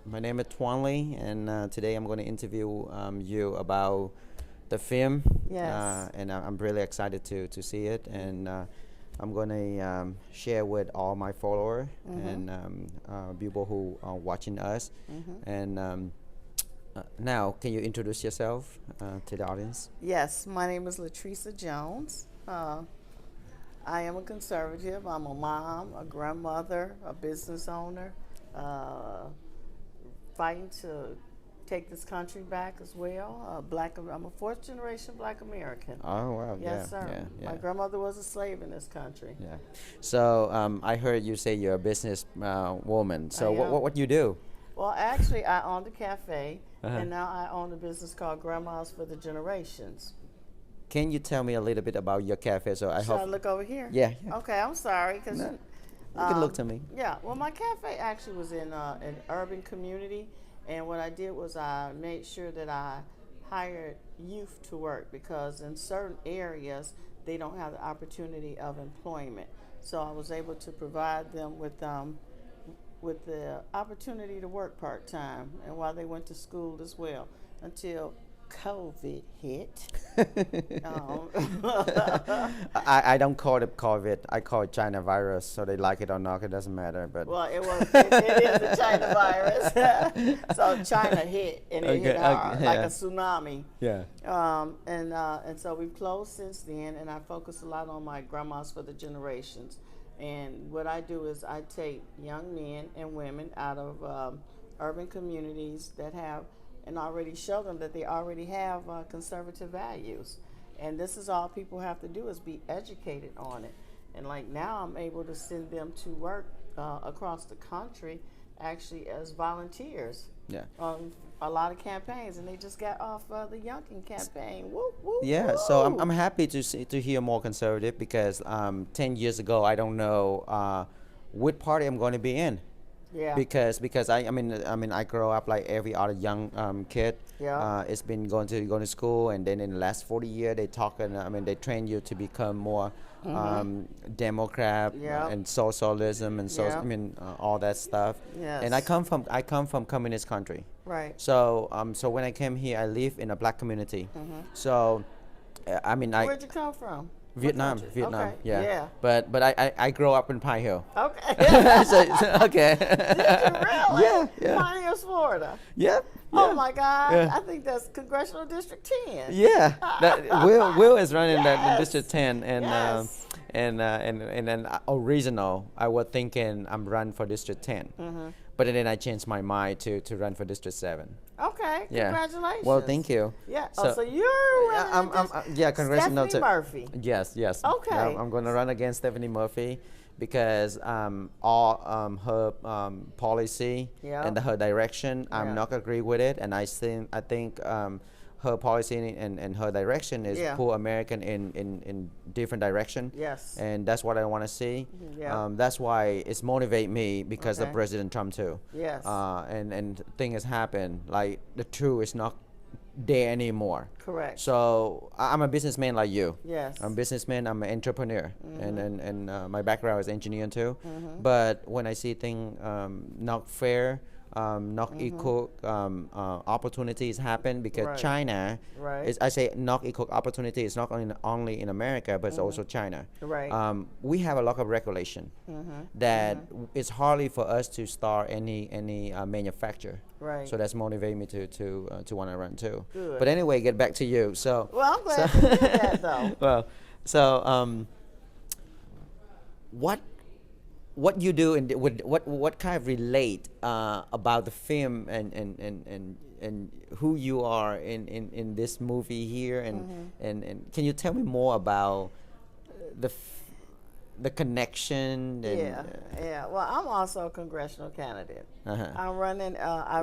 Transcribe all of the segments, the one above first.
My name is Tuan, and today I'm going to interview you about the film, Yes. and I'm really excited to see it, and I'm going to share with all my followers and people who are watching us. And now, can you introduce yourself to the audience? Yes, my name is Lateresa Jones. I am a conservative. I'm a mom, a grandmother, a business owner, uh, fighting to take this country back as well. I'm a fourth generation Black American. Oh wow, yeah, Yes, sir. yeah, yeah. My grandmother was a slave in this country. Yeah. So I heard you say you're a business woman. I So what, am. what what you do? Well, actually, I owned a cafe, Uh-huh. and now I own a business called Grandmas for the Generations. Can you tell me a little bit about your cafe? So I Should I hope. look over here? Yeah, yeah. Okay, I'm sorry, because No, you can look to me. yeah. Well, my cafe actually was in an urban community, and what I did was I made sure that I hired youth to work because in certain areas they don't have the opportunity of employment. So I was able to provide them with the opportunity to work part time, and while they went to school as well until COVID hit. Um, I don't call it COVID. I call it China virus. So they like it or not, it doesn't matter. But Well, it is the China virus. So China hit, and it hit Okay, hard, okay, like yeah. a tsunami. yeah. And so we've closed since then, and I focus a lot on my grandmas for the generations. And what I do is I take young men and women out of urban communities that have, and already show them that they already have conservative values. And this is all people have to do is be educated on it. And like now, I'm able to send them to work across the country, actually as volunteers Yeah. on a lot of campaigns. And they just got off the Youngkin campaign. Woo, woo, Yeah, so I'm woo. happy to hear more conservative because 10 years ago I don't know what party I'm going to be in. Yeah. Because I mean I grow up like every other young kid. Yeah. It's been going to school, and then in the last 40 years they talk, and they train you to become more Democrat Yeah. and socialism and Yeah. all that stuff. And I Yes. come from communist country. Right. So when I came here, I live in a black community. So I Where'd you come from? What Vietnam, country? Vietnam, Okay. yeah. Yeah. But I grew up in Pine Hill. Okay. Okay. Did you really? Yeah, yeah. Pioneers, Florida. Yep. Oh yeah, my God! Yeah. I think that's Congressional District 10. Yeah. Will is running that in Yes. District 10, and Yes. and then original I was thinking I'm run for District 10, but then I changed my mind to run for District 7. Okay. Yeah. Congratulations. Well, thank you. Yeah. So- So you're Yeah, running against yeah, congressional Stephanie Murphy. Yes, yes. Okay. Yeah, I'm going to run against Stephanie Murphy because all her policy Yeah. and her direction, I'm Yeah. not agree with it, and I think her policy and her direction is Yeah. pull American in different direction. Yes. And that's what I want to see. Yeah. That's why it's motivate me because of Okay. President Trump too. Yes. And thing has happened. Like the truth is not there anymore. Correct. So I'm a businessman like you. Yes. I'm a businessman. I'm an entrepreneur, and my background is engineering too. But when I see things not fair, not equal opportunities happen because Right. China Right. is. I say not equal opportunity is not only in America, but it's also China. Right. We have a lot of regulation that it's hardly for us to start any manufacture. Right. So that's motivated me to want to run too. Good. But anyway, get back to you. So Well, I'm glad you did that though. well, so what you do and what kind of relate about the film and who you are in this movie here and can you tell me more about the the connection and Yeah, yeah. Well, I'm also a congressional candidate. uh-huh. I'm running.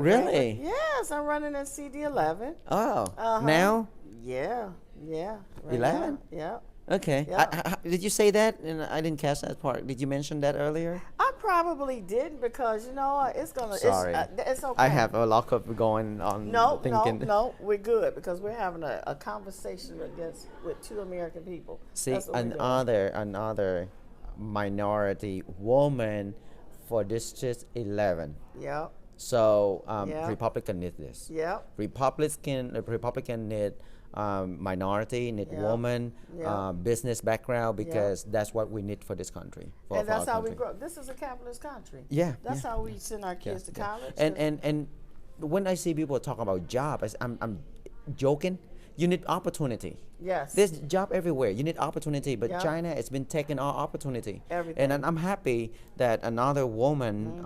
Really? Yes, I'm running in CD11. Oh, Uh-huh. now Yeah, yeah. 11? Yeah. okay. Yeah. Did you say that? And I didn't catch that part. Did you mention that earlier? I probably didn't because it's gonna. Sorry. It's okay. I have a lot of going on. No, thinking. no. We're good because we're having a conversation with two American people. See, That's what we're doing. another minority woman for District 11. Yep. So Yeah. Republican need this. Yep. Republican need minority, need Yep. woman, Yep. business background, Yep. because that's what we need for this country, And for our that's how we country. grow. This is a capitalist country. Yeah, That's yeah, how we send our yeah, kids to yeah. college. And when I see people talk about job, I'm joking. You need opportunity. Yes. There's job everywhere. You need opportunity, but Yeah. China has been taking our opportunity. Everything. And I'm happy that another woman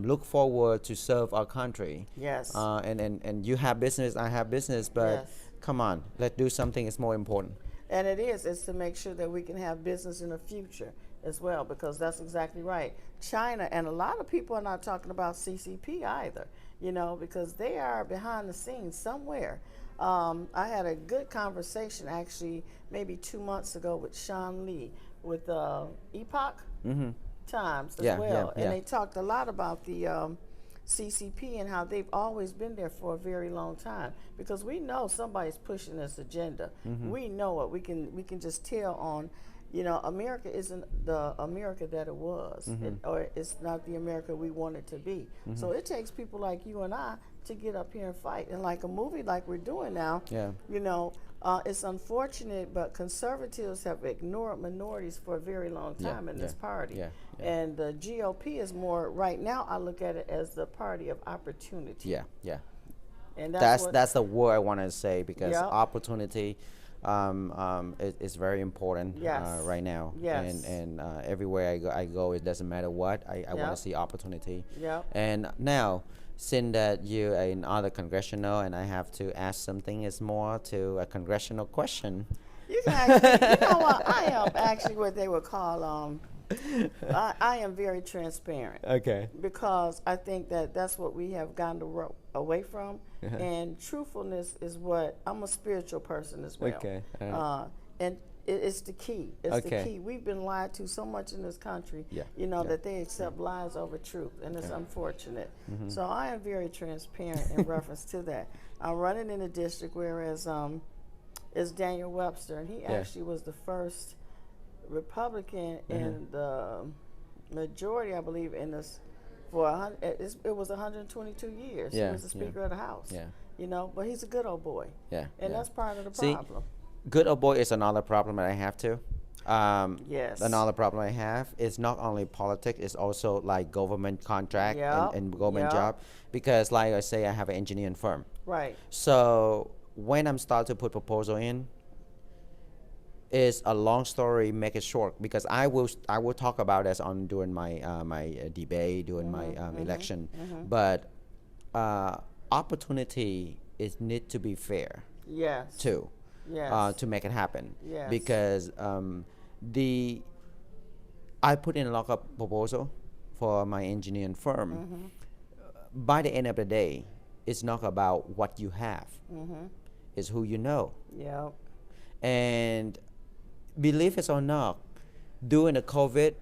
look forward to serve our country. Yes. And you have business, I have business, but Yes. come on, let's do something. It's more important. And it is. It's to make sure that we can have business in the future as well, because that's exactly right. China, and a lot of people are not talking about CCP either, because they are behind the scenes somewhere. I had a good conversation actually maybe 2 months ago with Sean Lee with Epoch Times as well. And they talked a lot about the CCP and how they've always been there for a very long time, because we know somebody's pushing this agenda. We know it. We can just tell on, America isn't the America that it was, or it's not the America we want it to be. So it takes people like you and I to get up here and fight. And like a movie like we're doing now, it's unfortunate, but conservatives have ignored minorities for a very long time in this party. And the GOP is more, right now, I look at it as the party of opportunity. And That's the word I want to say, because Yep. opportunity is very important Yes. right now. Yes. And everywhere I go, it doesn't matter what, I want Yep. to see opportunity. Yep. And now, since that you are in other congressional, and I have to ask something is more to a congressional question. You can actually, you know what, I am actually what they would call, I am very transparent. Okay. Because I think that that's what we have gotten away from. And truthfulness is what, I'm a spiritual person as well. Okay. And it's the key. It's Okay. the key. We've been lied to so much in this country, that they accept lies over truth, and it's unfortunate. So I am very transparent in reference to that. I'm running in a district, whereas it's Daniel Webster, and he actually was the first Republican in the majority, I believe, in this for it was 122 years. He was the Speaker of the House. But he's a good old boy. And that's part of the problem. Good old boy is another problem that I have too. Yes. Another problem I have is not only politics, it's also like government contract and government job. Because like I say, I have an engineering firm. Right. So when I'm start to put proposal in, it's a long story, make it short, because I will talk about this on during my my debate, during my election. But opportunity is need to be fair. Yes. Too. Yes. To make it happen. Yes. Because I put in a lot of proposal for my engineering firm. By the end of the day, it's not about what you have. It's who you know. Yep. And believe it or not, during the COVID,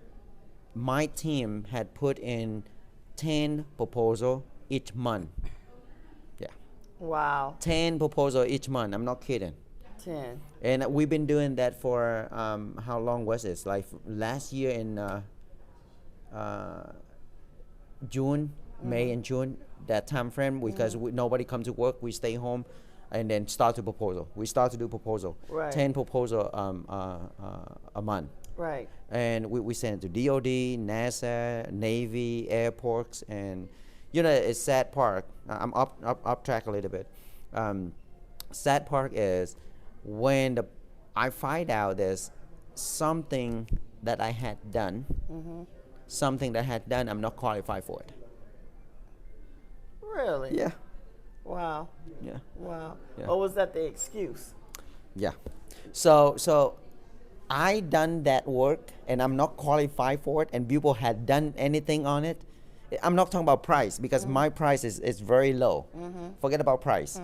my team had put in 10 proposal each month. Wow. 10 proposal each month. I'm not kidding. 10. And we've been doing that for how long was it? Like last year in June, May and June, that time frame, because nobody come to work, we stay home and then start to proposal. We start to do proposal. Right. 10 proposal a month. Right. And we send it to DOD, NASA, Navy, airports, and it's sad part. I'm up track a little bit. Sad part is when I find out there's something that I had done, I'm not qualified for it. Really? Yeah. Wow. Yeah. Wow. Yeah. Or was that the excuse? Yeah. So I done that work and I'm not qualified for it, and people had done anything on it. I'm not talking about price, because my price is very low. Forget about price.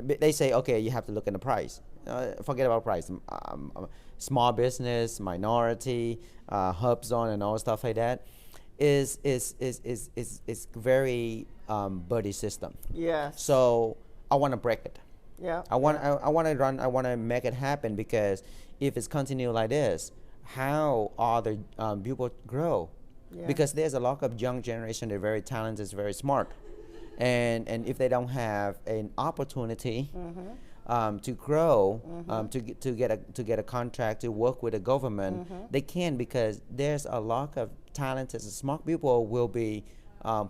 They say, okay, you have to look at the price. Forget about price. Small business, minority, hub zone, and all stuff like that is very buddy system. Yes. So I want to break it. Yeah. I want to make it happen, because if it's continue like this, how are the people grow? Yeah. because there's a lot of young generation. They're very talented, very smart, and if they don't have an opportunity to grow, to get a contract to work with the government, they can, because there's a lot of talented smart people will be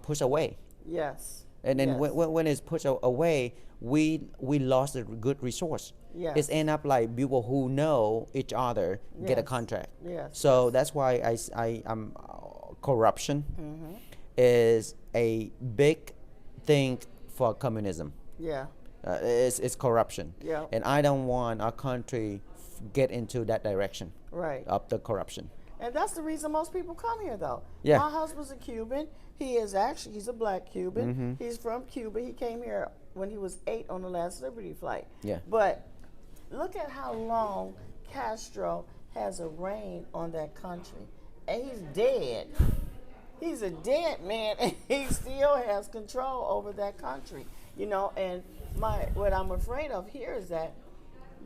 pushed away. Yes. And then Yes. when it's pushed away, we lost a good resource. Yes. It's end up like people who know each other get a Yes. contract. Yes. So Yes. that's why corruption is a big thing for communism. Yeah. It's corruption. Yeah. And I don't want our country get into that direction Right. of the corruption. And that's the reason most people come here, though. Yeah. My husband's a Cuban. He's a black Cuban. He's from Cuba. He came here when he was 8 on the last Liberty flight. Yeah. But look at how long Castro has a reign on that country. And he's dead. He's a dead man, and he still has control over that country. You know, and what I'm afraid of here is that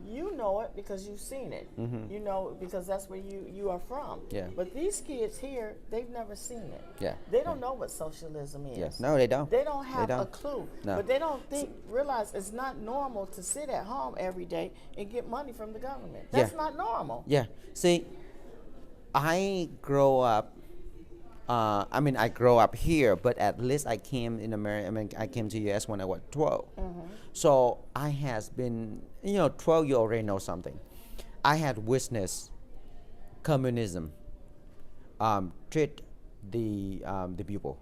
you know it because you've seen it. You know, because that's where you are from. Yeah. But these kids here, they've never seen it. Yeah. They don't know what socialism is. Yes. No, they don't. They don't have a don't. clue. No. But they don't realize it's not normal to sit at home every day and get money from the government. That's not normal. Yeah. See, I grow up. I grow up here, but at least I came in America. I mean, I came to US when I was 12. So I has been, 12. You already know something. I had witnessed communism treat the people,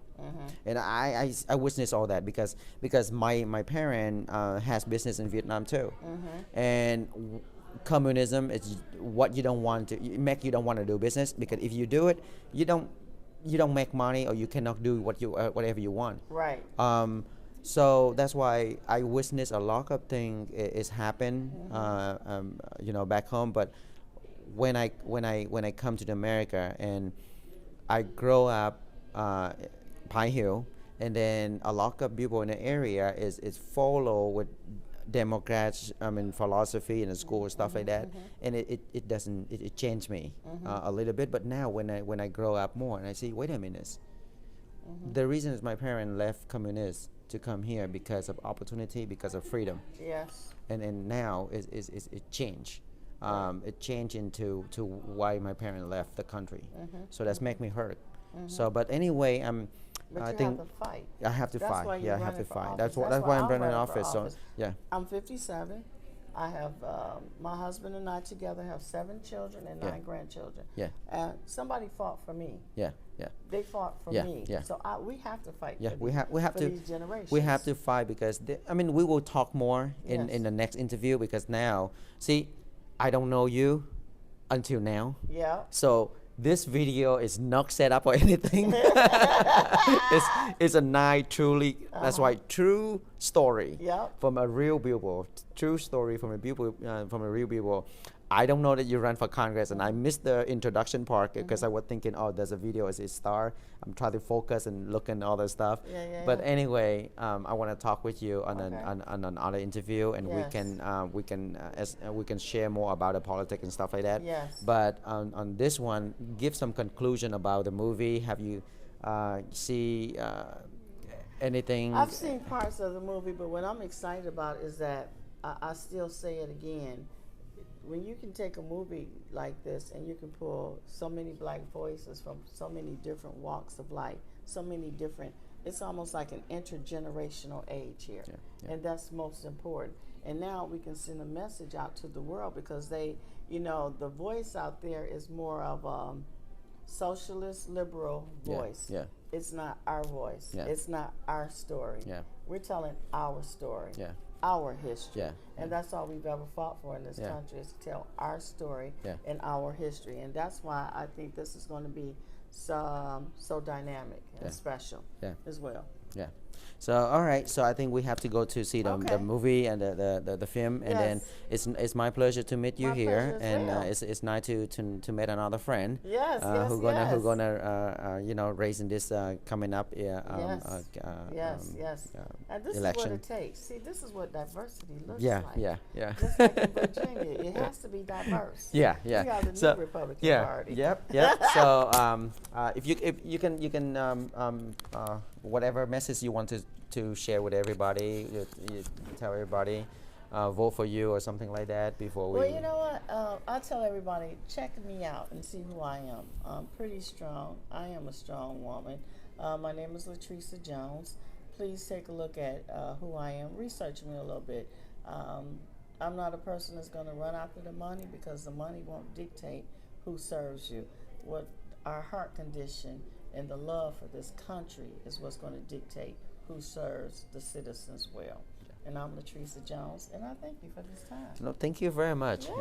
and I witnessed all that because my parent has business in Vietnam too, and communism is what you don't want to make. You don't want to do business, because if you do it, you don't make money, or you cannot do whatever you want. Right. So that's why I witnessed a lot of things is happen, back home. But when I come to America, and I grow up Pine Hill, and then a lot of people in the area is follow with Democrats, philosophy in the school and stuff like that, and it changed me a little bit. But now when I grow up more, and I see, wait a minute, the reason is my parents left communists to come here because of opportunity, because of freedom. Yes. And now it changed. It changed into why my parents left the country. So that's make me hurt. So, but anyway, But I you think have to fight. I have to That's fight. why you're Yeah, I have to running for fight. office. That's That's why why I'm I'm running running for office. So office. yeah, I'm 57. I have my husband and I together have 7 children and 9 grandchildren. Yeah. And somebody fought for me. yeah. They fought for Yeah, me. yeah. So we have to fight. Yeah, for we have for to. these generations. We have to fight, because we will talk more in Yes. the next interview, because now, see, I don't know you until now. Yeah. So this video is not set up or anything. It's a nice, truly. That's why true story. Yep. From a real people. True story from a people, from a real people. I don't know that you ran for Congress, and I missed the introduction part because I was thinking, oh, there's a video as a star. I'm trying to focus and look at all the stuff. But anyway, I want to talk with you on on another interview, and Yes. we can share more about the politics and stuff like that. Yes. But on this one, give some conclusion about the movie. Have you see anything? I've seen parts of the movie, but what I'm excited about is that I still say it again. When you can take a movie like this and you can pull so many black voices from so many different walks of life, so many different, it's almost like an intergenerational age here. Yeah. And that's most important. And now we can send a message out to the world, because they, the voice out there is more of a socialist, liberal voice. Yeah. It's not our voice. Yeah. It's not our story. Yeah. We're telling our story. Yeah. Our history. Yeah. And that's all we've ever fought for in this country, is to tell our story and our history. And that's why I think this is going to be so dynamic and special as well. Yeah. So all right. So I think we have to go to see the Okay. movie and the film, and then Yes. it's my pleasure to meet you My here, pleasure as and well. it's nice to meet another friend. Yes, yes, Who yes. gonna raising this coming up Yes, yes, yes. And this is what election. it takes. See, this is what diversity looks Yeah, like. yeah, yeah. Just like in Virginia, it has to be diverse. Yeah, We yeah. got the So new Republican yeah, Party. yep, yep. So if you can whatever message you want to share with everybody, you tell everybody, vote for you or something like that before we. Well, you know what? I tell everybody, check me out and see who I am. I'm pretty strong. I am a strong woman. My name is Lateresa Jones. Please take a look at who I am. Research me a little bit. I'm not a person that's going to run after the money, because the money won't dictate who serves you. What our heart condition and the love for this country is what's going to dictate who serves the citizens well. And I'm Lateresa Jones, and I thank you for this time. No, thank you very much. Yeah.